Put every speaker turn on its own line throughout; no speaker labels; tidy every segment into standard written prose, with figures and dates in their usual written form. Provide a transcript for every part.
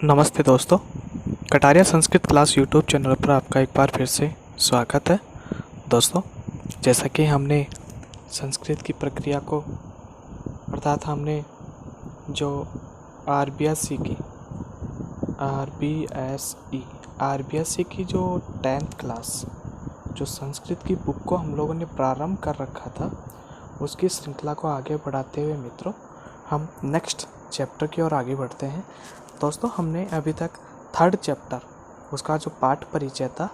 नमस्ते दोस्तों। Kataria Sanskrit class YouTube channel पर आपका एक बार फिर से स्वागत है। दोस्तों, जैसा कि हमने संस्कृत की प्रक्रिया को अर्थात हमने जो आरबीएसई की आरबीएसई की जो 10th क्लास जो संस्कृत की बुक को हम लोगों ने प्रारंभ कर रखा था, उसकी श्रृंखला को आगे बढ़ाते हुए मित्रों हम नेक्स्ट चैप्टर की ओर आगे बढ़ते हैं। दोस्तों, हमने अभी तक 3rd चैप्टर उसका जो पाठ परिचय था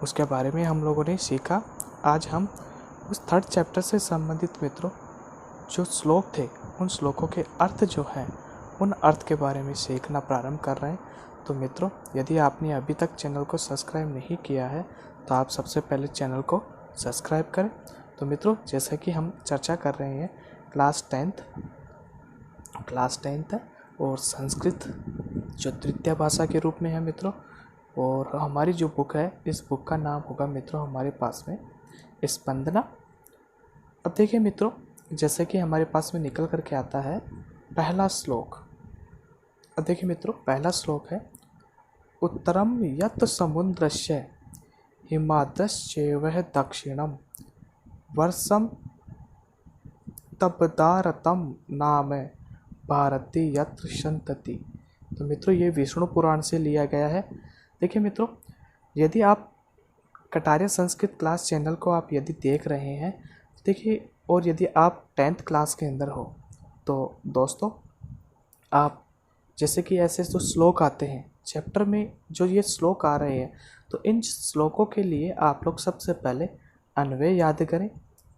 उसके बारे में हम लोगों ने सीखा। आज हम उस 3rd चैप्टर से संबंधित मित्रों जो श्लोक थे उन श्लोकों के अर्थ जो हैं उन अर्थ के बारे में सीखना प्रारंभ कर रहे हैं। तो मित्रों, यदि आपने अभी तक चैनल को सब्सक्राइब नहीं किया है तो आप सबसे पहले चैनल को सब्सक्राइब करें। तो मित्रों, जैसा कि हम चर्चा कर रहे हैं क्लास 10th है और संस्कृत जो तृतीय भाषा के रूप में है मित्रों, और हमारी जो बुक है इस बुक का नाम होगा मित्रों हमारे पास में स्पंदना। अब देखिए मित्रों, जैसे कि हमारे पास में निकल करके आता है पहला श्लोक। अब देखिए मित्रों, पहला श्लोक है उत्तरम यत् समुद्रस्य हिमाद्रश्चैव दक्षिणम वर्षम तपदारतम नाम भारती यत्र संतति। तो मित्रों, ये विष्णु पुराण से लिया गया है। देखिए मित्रों, यदि आप कटारिया संस्कृत क्लास चैनल को आप यदि देख रहे हैं, देखिए, और यदि आप 10th क्लास के अंदर हो तो दोस्तों आप जैसे कि ऐसे जो श्लोक आते हैं चैप्टर में, जो ये श्लोक आ रहे हैं, तो इन श्लोकों के लिए आप लोग सबसे पहले अन्वय याद करें,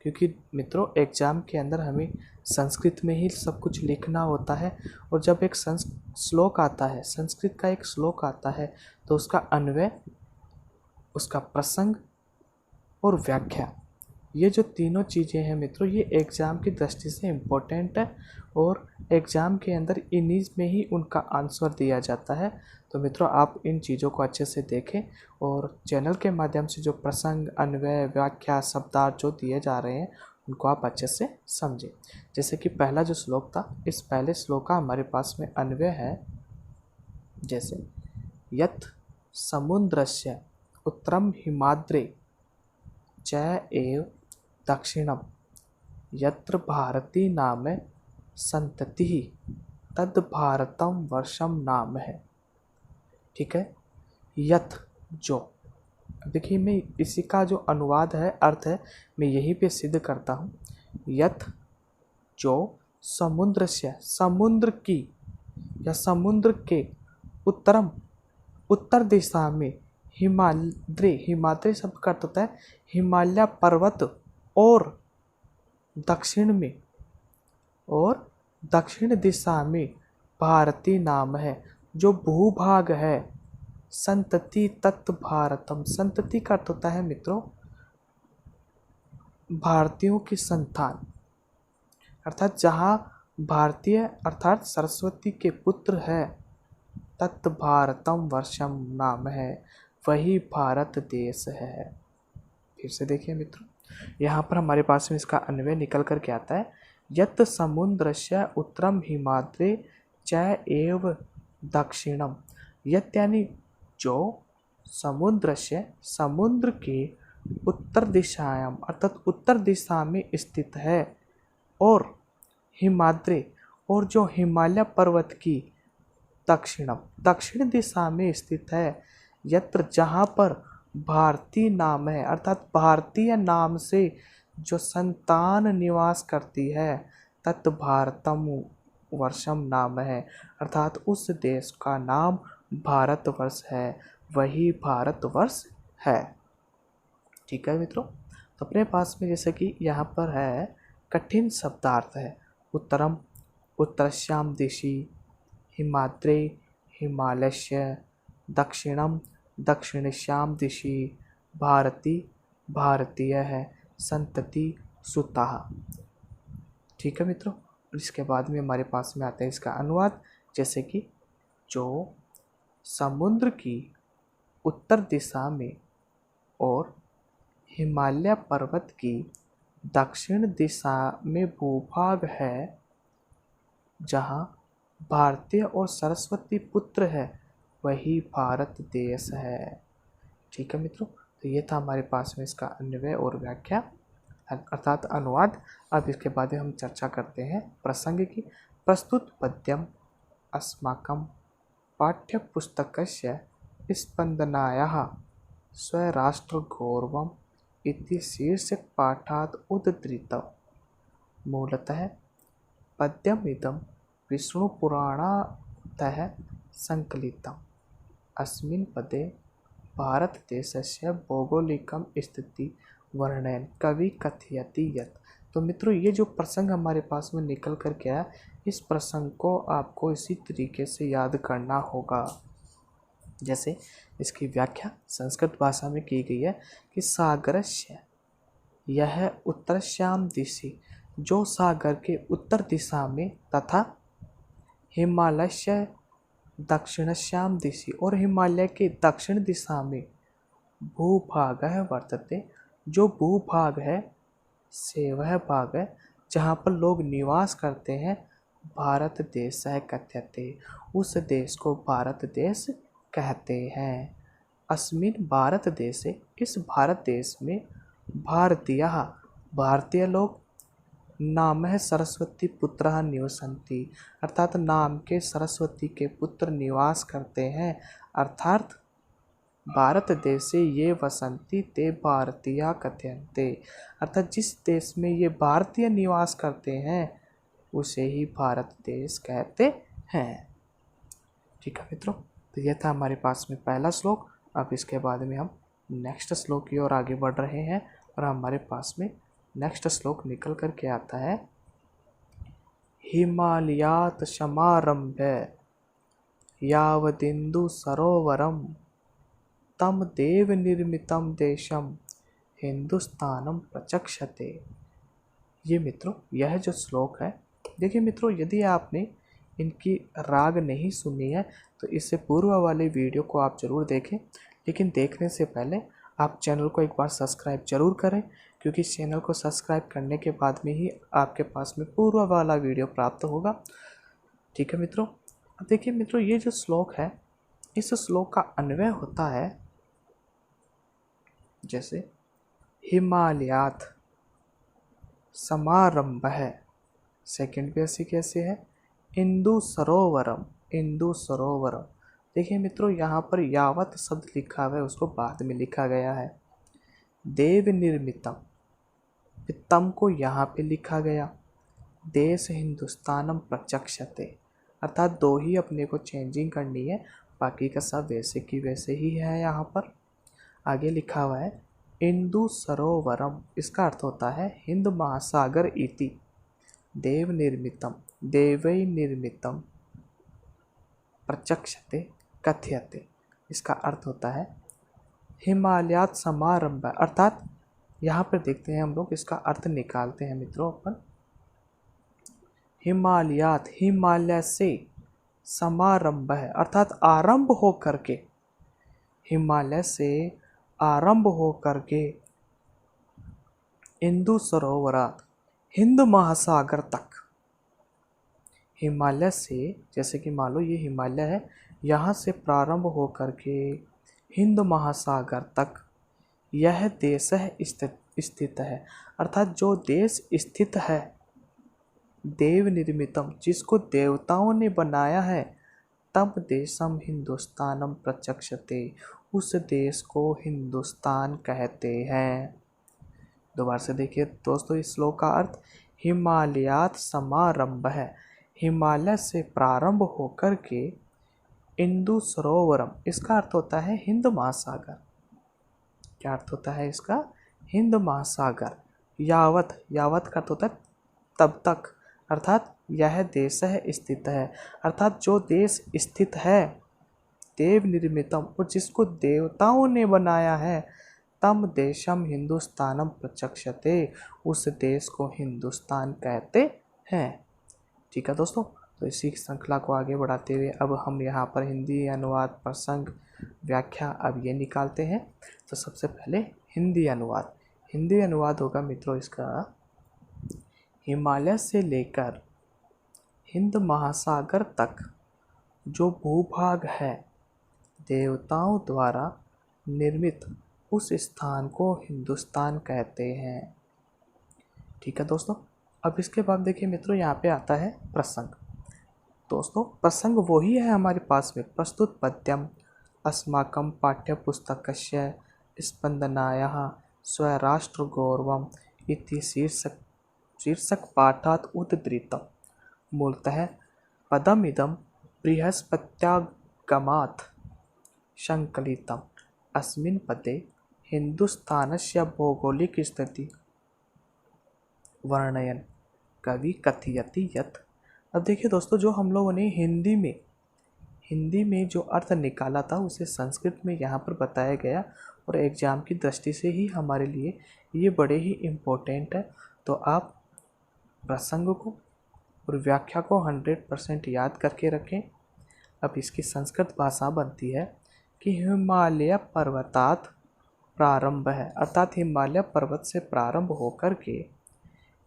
क्योंकि मित्रों एग्जाम के अंदर हमें संस्कृत में ही सब कुछ लिखना होता है। और जब एक श्लोक आता है, संस्कृत का एक श्लोक आता है, तो उसका अन्वय, उसका प्रसंग और व्याख्या, ये जो तीनों चीज़ें हैं मित्रों, ये एग्ज़ाम की दृष्टि से इम्पोर्टेंट है और एग्ज़ाम के अंदर इन्हीं में ही उनका आंसर दिया जाता है। तो मित्रों, आप इन चीज़ों को अच्छे से देखें और चैनल के माध्यम से जो प्रसंग, अन्वय, व्याख्या, शब्दार्थ जो दिए जा रहे हैं उनको आप अच्छे से समझें। जैसे कि पहला जो श्लोक था, इस पहले श्लोक का हमारे पास में अन्वय है जैसे यत् समुद्रस्य उत्तरम हिमाद्रे च एव दक्षिणम यत्र भारती नाम संतति तद भारतम वर्षम नाम है। ठीक है, यथ जो, देखिए मैं इसी का जो अनुवाद है, अर्थ है, मैं यहीं पे सिद्ध करता हूँ। यथ जो समुद्र से, समुद्र की या समुद्र के उत्तरम, उत्तर दिशा में हिमाद्री शब्द का अर्थ होता है हिमालय पर्वत, और दक्षिण में, और दक्षिण दिशा में भारती नाम है जो भूभाग है, संतति तत् भारतम। संतति का अर्थ होता है मित्रों भारतीयों की संतान, अर्थात जहाँ भारतीय अर्थात सरस्वती के पुत्र है, तत् भारतम वर्षम नाम है, वही भारत देश है। फिर से देखिए मित्रों, यहाँ पर हमारे पास में इसका अन्वय निकल कर के आता है यत् समुद्रस्य उत्तरम हिमाद्रे च एव दक्षिणम। यत् यानी जो समुद्र से, समुद्र के उत्तर दिशायाम अर्थात उत्तर दिशा में स्थित है, और हिमाद्रे और जो हिमालय पर्वत की दक्षिणम दक्षिण दिशा में स्थित है, यत्र जहाँ पर भारती नाम है अर्थात भारतीय नाम से जो संतान निवास करती है, तत् भारतम वर्षम नाम है, अर्थात उस देश का नाम भारतवर्ष है, वही भारतवर्ष है। ठीक है मित्रों, तो अपने पास में जैसे कि यहाँ पर है कठिन शब्दार्थ है उत्तरम, उत्तरश्याम दिशि, हिमाद्रे हिमालयस्य, दक्षिणम दक्षिणश्याम दिशि, भारती भारतीय है, संतति सुता। ठीक है मित्रों, इसके बाद में हमारे पास में आता है इसका अनुवाद, जैसे कि जो समुद्र की उत्तर दिशा में और हिमालय पर्वत की दक्षिण दिशा में भूभाग है, जहाँ भारतीय और सरस्वती पुत्र है वही भारत देश है। ठीक है मित्रों, तो ये था हमारे पास में इसका अन्वय और व्याख्या अर्थात अनुवाद। अब इसके बाद हम चर्चा करते हैं प्रसंग की। प्रस्तुत पद्यम अस्माकं पाठ्यपुस्तकस्य स्पन्दनायाः स्वराष्ट्रगौरवम् इति शीर्षकपाठात् उद्धृतं। मूलतः पद्यमिदं विष्णुपुराणातः सङ्कलितम्। अस्मिन् पदे भारतदेशस्य भौगोलिकं स्थिति वर्णयन् कवि कथयति यत्। तो मित्रों, ये जो प्रसंग हमारे पास में निकल कर के आया, इस प्रसंग को आपको इसी तरीके से याद करना होगा। जैसे इसकी व्याख्या संस्कृत भाषा में की गई है कि सागरस्य, यह उत्तरश्याम दिशि, जो सागर के उत्तर दिशा में, तथा हिमालयस्य दक्षिणश्याम दिशि, और हिमालय के दक्षिण दिशा में भूभाग वर्तते, जो भूभाग है से वह भाग है जहाँ पर लोग निवास करते हैं, भारत देश कथ्यते, उस देश को भारत देश कहते हैं। अस्मिन् भारत देशे, इस भारत देश में, भारतीयः, भारतीय लोग, नाम है सरस्वती पुत्रः निवसन्ति, अर्थात नाम के सरस्वती के पुत्र निवास करते हैं। अर्थात भारत देशे ये वसन्ति ते भारतीया कथ्यन्ते, अर्थात जिस देश में ये भारतीय निवास करते हैं उसे ही भारत देश कहते हैं। ठीक है मित्रों, तो यह था हमारे पास में पहला श्लोक। अब इसके बाद में हम नेक्स्ट श्लोक की ओर आगे बढ़ रहे हैं और हमारे पास में नेक्स्ट श्लोक निकल कर के आता है। हिमालयात् समारंभे यावदिन्दु सरोवरम तम देव निर्मितम देशम हिंदुस्तानम प्रचक्षते। ये मित्रों, यह जो श्लोक है, देखिए मित्रों, यदि आपने इनकी राग नहीं सुनी है तो इससे पूर्व वाले वीडियो को आप ज़रूर देखें। लेकिन देखने से पहले आप चैनल को एक बार सब्सक्राइब जरूर करें, क्योंकि चैनल को सब्सक्राइब करने के बाद में ही आपके पास में पूर्व वाला वीडियो प्राप्त होगा। ठीक है मित्रों, देखिए मित्रों, ये जो श्लोक है, इस श्लोक का अन्वय होता है जैसे हिमालयात् समारंभ है, सेकंड भी ऐसी कैसे है, इंदु सरोवरम, इंदु सरोवरम। देखिए मित्रों, यहाँ पर यावत शब्द लिखा हुआ है उसको बाद में लिखा गया है। देव निर्मितम, तम को यहाँ पे लिखा गया। देश हिंदुस्तानम प्रचक्षते, अर्थात दो ही अपने को चेंजिंग करनी है, बाकी का सब वैसे की वैसे ही है। यहाँ पर आगे लिखा हुआ है इंदु सरोवरम, इसका अर्थ होता है हिंद महासागर इति। देव निर्मितम, देवै निर्मितम, प्रचक्षते कथ्यते, इसका अर्थ होता है हिमालयात समारंभ, अर्थात यहाँ पर देखते हैं हम लोग इसका अर्थ निकालते हैं मित्रों अपन। हिमालयात, हिमालय से, समारंभ है अर्थात आरंभ हो करके, हिमालय से आरंभ हो करके, इंदु सरोवरात, हिंद महासागर तक। हिमालय से, जैसे कि मान लो ये हिमालय है, यहाँ से प्रारंभ हो करके हिंद महासागर तक यह देश स्थित है, अर्थात जो देश स्थित है, देव निर्मितम, जिसको देवताओं ने बनाया है, तब देशम हिंदुस्तानम प्रचक्षते, उस देश को हिंदुस्तान कहते हैं। दोबारा से देखिए दोस्तों, इस श्लोक का अर्थ हिमालयात समारंभ है, हिमालय से प्रारंभ होकर के इंदु सरोवरम, इसका अर्थ होता है हिंद महासागर। क्या अर्थ होता है इसका, हिंद महासागर। यावत, यावत का अर्थ होता है तब तक, अर्थात यह देश है स्थित है, अर्थात जो देश स्थित है, देव निर्मितम, और जिसको देवताओं ने बनाया है, तम देशम हिंदुस्तानम प्रचक्षते, उस देश को हिंदुस्तान कहते हैं। ठीक है दोस्तों, तो इसी श्रृंखला को आगे बढ़ाते हुए अब हम यहाँ पर हिंदी अनुवाद, प्रसंग, व्याख्या अब ये निकालते हैं। तो सबसे पहले हिंदी अनुवाद, हिंदी अनुवाद होगा मित्रों इसका, हिमालय से लेकर हिंद महासागर तक जो भूभाग है देवताओं द्वारा निर्मित, उस स्थान को हिंदुस्तान कहते हैं। ठीक है दोस्तों। अब इसके बाद देखिए मित्रों, यहाँ पे आता है प्रसंग। दोस्तों प्रसंग वही है हमारे पास में, प्रस्तुत पद्यम अस्माकं पाठ्यपुस्तकस्य स्पंदनायाः स्वराष्ट्र गौरवम इति शीर्षक पाठात् उद्धृतम्। मूलतः पदमिदं बृहस्पत्यागमात् संकलितम्। अस्मिन् पदे हिन्दुस्तानस्य भौगोलिकस्थिति वर्णयन् कवि कथयति यत्। अब देखिए दोस्तों, जो हम लोगों ने हिंदी में जो अर्थ निकाला था उसे संस्कृत में यहाँ पर बताया गया, और एग्जाम की दृष्टि से ही हमारे लिए ये बड़े ही इम्पोर्टेंट है। तो आप प्रसंग को और व्याख्या को 100% याद करके रखें। अब इसकी संस्कृत भाषा बनती है कि हिमालय पर्वतात प्रारंभ है, अर्थात हिमालय पर्वत से प्रारंभ होकर के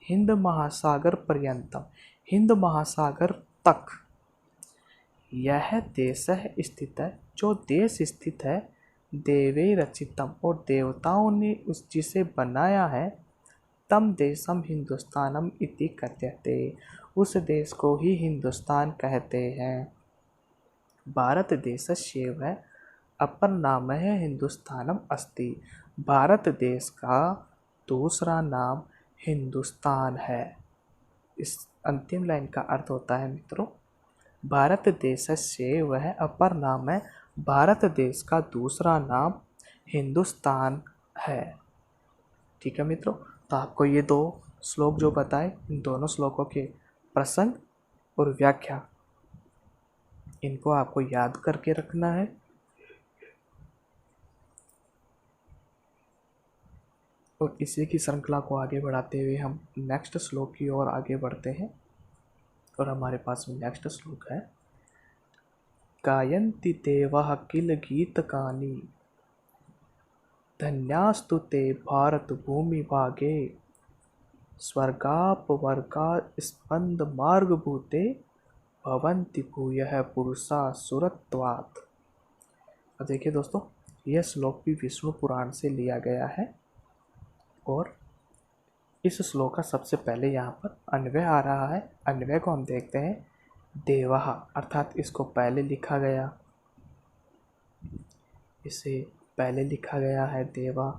हिंद महासागर पर्यंतम, हिंद महासागर तक यह देश स्थित है, जो देश स्थित है देवे रचितम, और देवताओं ने उस जिसे बनाया है, तम देशम हिंदुस्तानम इति कथ्यते, उस देश को ही हिंदुस्तान कहते हैं। भारत देशस्यैव अपर नाम है हिंदुस्तानम अस्ति, भारत देश का दूसरा नाम हिंदुस्तान है। इस अंतिम लाइन का अर्थ होता है मित्रों, भारत देशस्यैव अपर नाम है, भारत देश का दूसरा नाम हिंदुस्तान है। ठीक है मित्रों, तो आपको ये दो श्लोक जो बताए, इन दोनों श्लोकों के प्रसंग और व्याख्या, इनको आपको याद करके रखना है। और इसी की श्रृंखला को आगे बढ़ाते हुए हम नेक्स्ट श्लोक की ओर आगे बढ़ते हैं। और हमारे पास में नेक्स्ट श्लोक है, गायन्ति देवाः किल गीतकानि धन्यास्तु ते भारत भूमि भागे स्वर्गापवर्गा स्पंद मार्गभूते भवन्ति भूयः पुरुषा सुरत्वात्। अब देखिए दोस्तों, यह श्लोक भी विष्णु पुराण से लिया गया है, और इस श्लोक का सबसे पहले यहाँ पर अन्वय आ रहा है। अन्वय को हम देखते हैं, देवः, अर्थात इसको पहले लिखा गया, इसे पहले लिखा गया है देवा,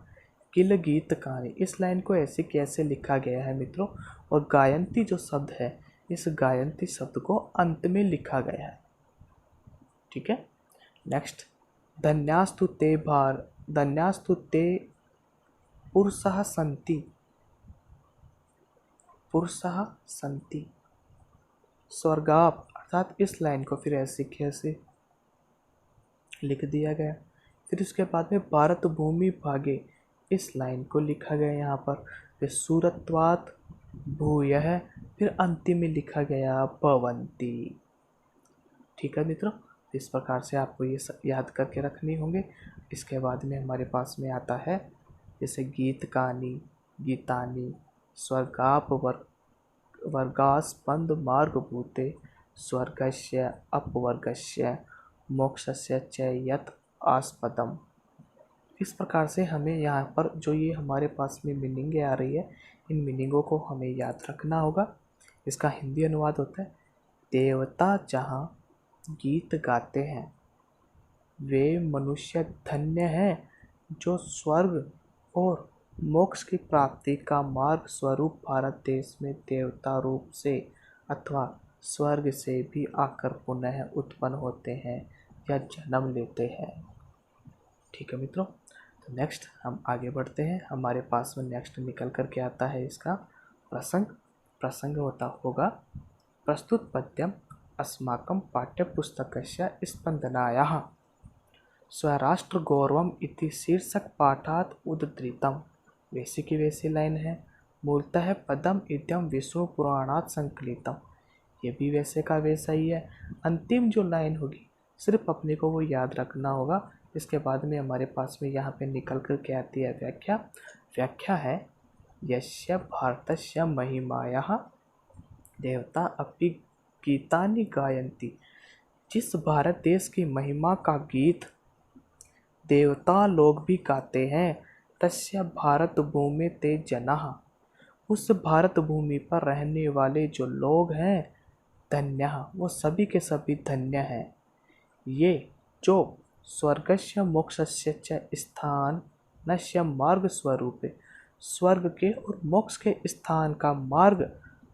किल गीत कहानी, इस लाइन को ऐसे कैसे लिखा गया है मित्रों, और गायंती जो शब्द है, इस गायंती शब्द को अंत में लिखा गया है। ठीक है। नेक्स्ट, धन्यास्तु ते पुरुषः सन्ति स्वर्गाप, अर्थात इस लाइन को फिर ऐसे कैसे लिख दिया गया। फिर उसके बाद में भारत भूमि भागे, इस लाइन को लिखा गया यहाँ पर, फिर सूरत्वात् भूयः, फिर अंतिम में लिखा गया भवन्ति। ठीक है मित्रों, इस प्रकार से आपको ये याद करके रखने होंगे। इसके बाद में हमारे पास में आता है जैसे गीतकानि, गीतानि, स्वर्गाप वर्गास्पंद मार्गभूते स्वर्गस्य अपवर्गस्य मोक्षस्य च यत् आस्पदम। इस प्रकार से हमें यहाँ पर जो ये हमारे पास में मीनिंगें आ रही है, इन मीनिंगों को हमें याद रखना होगा। इसका हिंदी अनुवाद होता है, देवता जहाँ गीत गाते हैं वे मनुष्य धन्य हैं जो स्वर्ग और मोक्ष की प्राप्ति का मार्ग स्वरूप भारत देश में देवता रूप से अथवा स्वर्ग से भी आकर पुनः उत्पन्न होते हैं या जन्म लेते हैं। ठीक है मित्रों, तो नेक्स्ट हम आगे बढ़ते हैं। हमारे पास में नेक्स्ट निकल कर के आता है इसका प्रसंग होता होगा, प्रस्तुत पद्यम अस्माकं पाठ्यपुस्तकस्य स्पंदनायाः स्वराष्ट्र गौरवम इति शीर्षक पाठात् उद्धृतम्। वैसी की वैसी लाइन है, मूलतः पदम इत्यम विष्णु पुराणात् संकलितम, ये भी वैसे का वैसा ही है। अंतिम जो लाइन होगी सिर्फ अपने को वो याद रखना होगा। इसके बाद में हमारे पास में यहाँ पे निकल कर के आती है व्याख्या है, यस्य भारतस्य महिमायाः देवता अपि गीतानि गायन्ति। जिस भारत देश की महिमा का गीत देवता लोग भी गाते हैं, तस्य भारत भूमि ते जनाः। उस भारत भूमि पर रहने वाले जो लोग हैं, धन्यः, वो सभी के सभी धन्य हैं। ये जो स्वर्गस्य मोक्षस्य च स्थानस्य मार्ग स्वरूपे, स्वर्ग के और मोक्ष के स्थान का मार्ग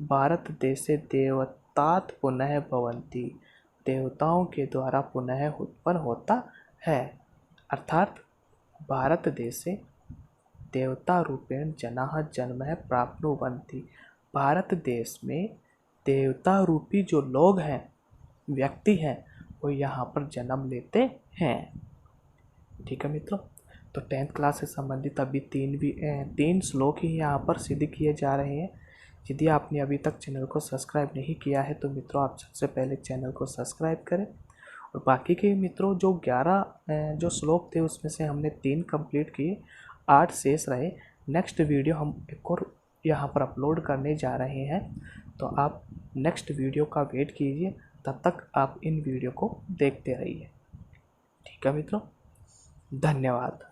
भारत देशे देवतात पुनः भवन्ति, देवताओं के द्वारा पुनः उत्पन्न होता है। अर्थात भारत देशे देवता रूपेण जनाः जन्मः प्राप्नुवन्ति। भारत देश में देवता रूपी जो लोग हैं, व्यक्ति हैं, वो यहाँ पर जन्म लेते हैं। ठीक है मित्रों, तो 10th क्लास से संबंधित अभी 3 श्लोक ही यहाँ पर सिद्ध किए जा रहे हैं। यदि आपने अभी तक चैनल को सब्सक्राइब नहीं किया है तो मित्रों आप सबसे पहले चैनल को सब्सक्राइब करें। और बाकी के मित्रों जो 11 जो श्लोक थे उसमें से हमने 3 कंप्लीट किए, 8 शेष रहे। नेक्स्ट वीडियो हम एक और यहाँ पर अपलोड करने जा रहे हैं, तो आप नेक्स्ट वीडियो का वेट कीजिए। तब तक आप इन वीडियो को देखते रहिए। ठीक है मित्रों, धन्यवाद।